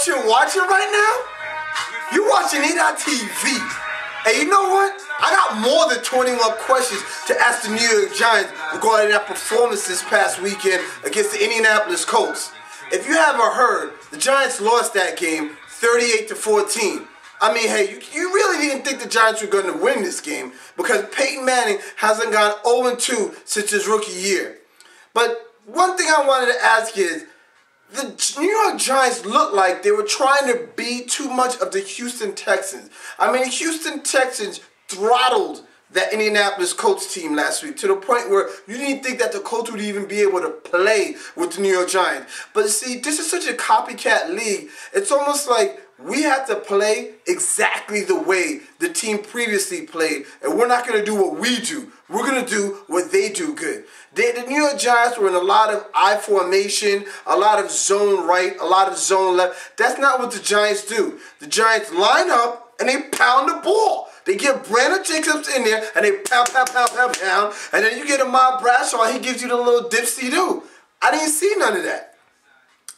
you're watching right now? You're watching E.TV. And you know what? I got more than 21 questions to ask the New York Giants regarding that performance this past weekend against the Indianapolis Colts. If you haven't heard, the Giants lost that game 38-14. I mean, hey, you really didn't think the Giants were going to win this game because Peyton Manning hasn't gone 0-2 since his rookie year. But one thing I wanted to ask is, the New York Giants looked like they were trying to be too much of the Houston Texans. I mean, the Houston Texans throttled that Indianapolis Colts team last week to the point where you didn't think that the Colts would even be able to play with the New York Giants. But see, this is such a copycat league. It's almost like we have to play exactly the way the team previously played, and we're not going to do what we do. We're going to do what they do good. The New York Giants were in a lot of I formation, a lot of zone right, a lot of zone left. That's not what the Giants do. The Giants line up and they pound the ball. They get Brandon Jacobs in there and they pound, pound, pound, pound, pound. And then you get Ahmad Bradshaw, he gives you the little dipsy-do. I didn't see none of that.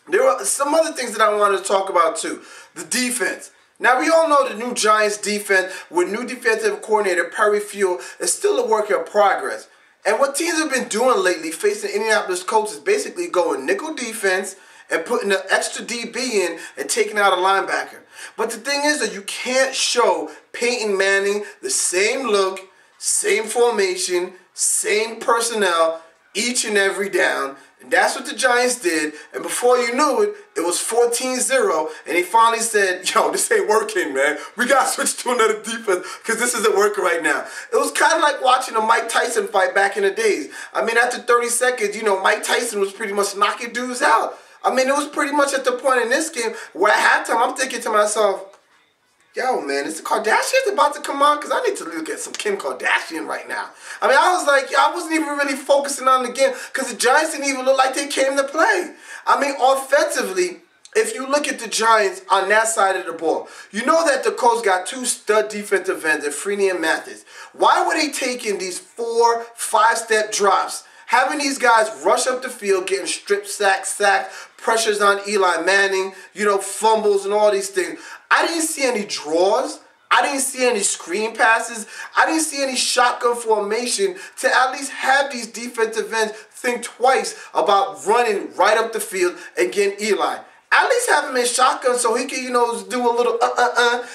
There were some other things that I wanted to talk about too. The defense. Now, we all know the new Giants defense with new defensive coordinator Perry Fuel is still a work in progress. And what teams have been doing lately facing Indianapolis Colts is basically going nickel defense and putting an extra DB in and taking out a linebacker. But the thing is that you can't show Peyton Manning the same look, same formation, same personnel each and every down. And that's what the Giants did. And before you knew it, it was 14-0. And they finally said, yo, this ain't working, man. We got to switch to another defense because this isn't working right now. It was kind of like watching a Mike Tyson fight back in the days. I mean, after 30 seconds, you know, Mike Tyson was pretty much knocking dudes out. I mean, it was pretty much at the point in this game where at halftime, I'm thinking to myself, yo, man, is the Kardashians about to come on? Because I need to look at some Kim Kardashian right now. I mean, I was like, I wasn't even really focusing on the game because the Giants didn't even look like they came to play. I mean, offensively, if you look at the Giants on that side of the ball, you know that the Colts got two stud defensive ends, Freeney and Mathis. Why were they taking these 4, 5-step drops? Having these guys rush up the field, getting strip sacked, pressures on Eli Manning, you know, fumbles and all these things. I didn't see any draws. I didn't see any screen passes. I didn't see any shotgun formation to at least have these defensive ends think twice about running right up the field and getting Eli. At least have him in shotgun so he can, you know, do a little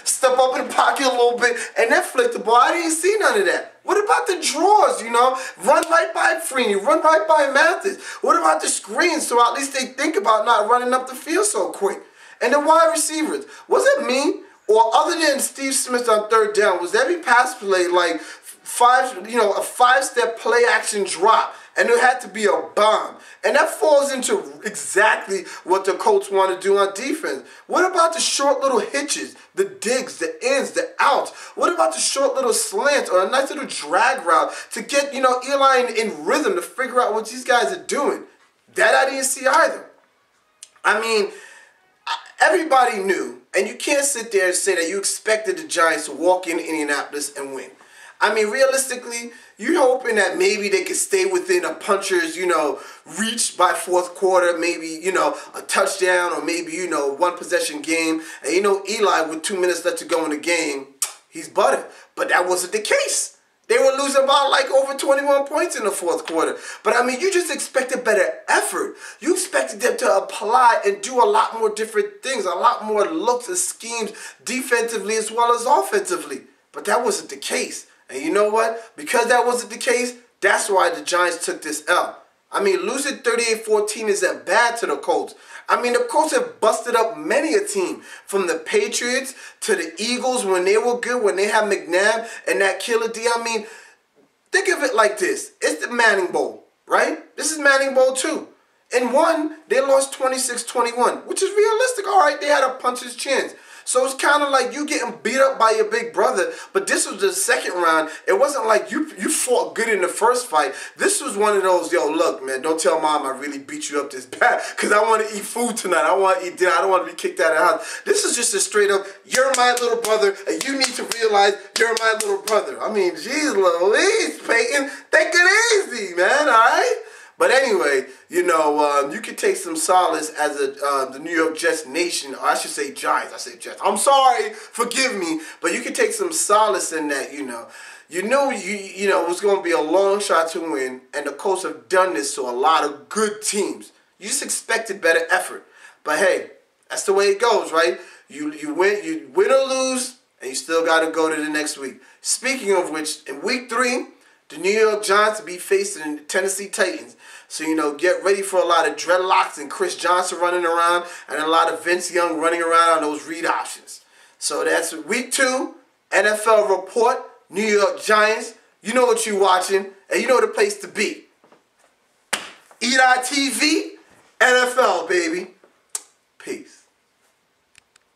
step up in the pocket a little bit and then flick the ball. I didn't see none of that. What about the draws, you know? Run right by Freeney, run right by Mathis. What about the screens so at least they think about not running up the field so quick? And the wide receivers, was it me or other than Steve Smith on third down, was every pass play like a 5-step play action drop? And it had to be a bomb. And that falls into exactly what the Colts want to do on defense. What about the short little hitches, the digs, the ins, the outs? What about the short little slants or a nice little drag route to get, you know, Eli in rhythm to figure out what these guys are doing? That I didn't see either. I mean, everybody knew, and you can't sit there and say that you expected the Giants to walk in Indianapolis and win. I mean, realistically, you're hoping that maybe they could stay within a puncher's, you know, reach by fourth quarter, maybe, you know, a touchdown or maybe, you know, one possession game. And, you know, Eli, with 2 minutes left to go in the game, he's buttered. But that wasn't the case. They were losing about like over 21 points in the fourth quarter. But, I mean, you just expected better effort. You expected them to apply and do a lot more different things, a lot more looks and schemes defensively as well as offensively. But that wasn't the case. And you know what? Because that wasn't the case, that's why the Giants took this L. I mean, losing 38-14 isn't bad to the Colts. I mean, the Colts have busted up many a team, from the Patriots to the Eagles when they were good, when they had McNabb and that killer D. I mean, think of it like this. It's the Manning Bowl, right? This is Manning Bowl 2. In one, they lost 26-21, which is realistic. All right, they had a puncher's chance. So it's kind of like you getting beat up by your big brother, but this was the second round. It wasn't like you fought good in the first fight. This was one of those, yo, look, man, don't tell mom I really beat you up this bad because I want to eat food tonight. I want to eat dinner. I don't want to be kicked out of the house. This is just a straight up, you're my little brother, and you need to realize you're my little brother. I mean, geez Louise, Peyton, take it easy, man, all right? But anyway, you can take some solace as the New York Jets nation, or I should say Giants. I say Jets. I'm sorry, forgive me, but you can take some solace in that. You knew it was going to be a long shot to win, and the Colts have done this to a lot of good teams. You just expected better effort, but hey, that's the way it goes, right? You win or lose, and you still got to go to the next week. Speaking of which, in week 3. The New York Giants will be facing the Tennessee Titans. So, get ready for a lot of dreadlocks and Chris Johnson running around and a lot of Vince Young running around on those read options. So that's week 2, NFL report, New York Giants. You know what you're watching, and you know the place to be. E.TV, NFL, baby. Peace.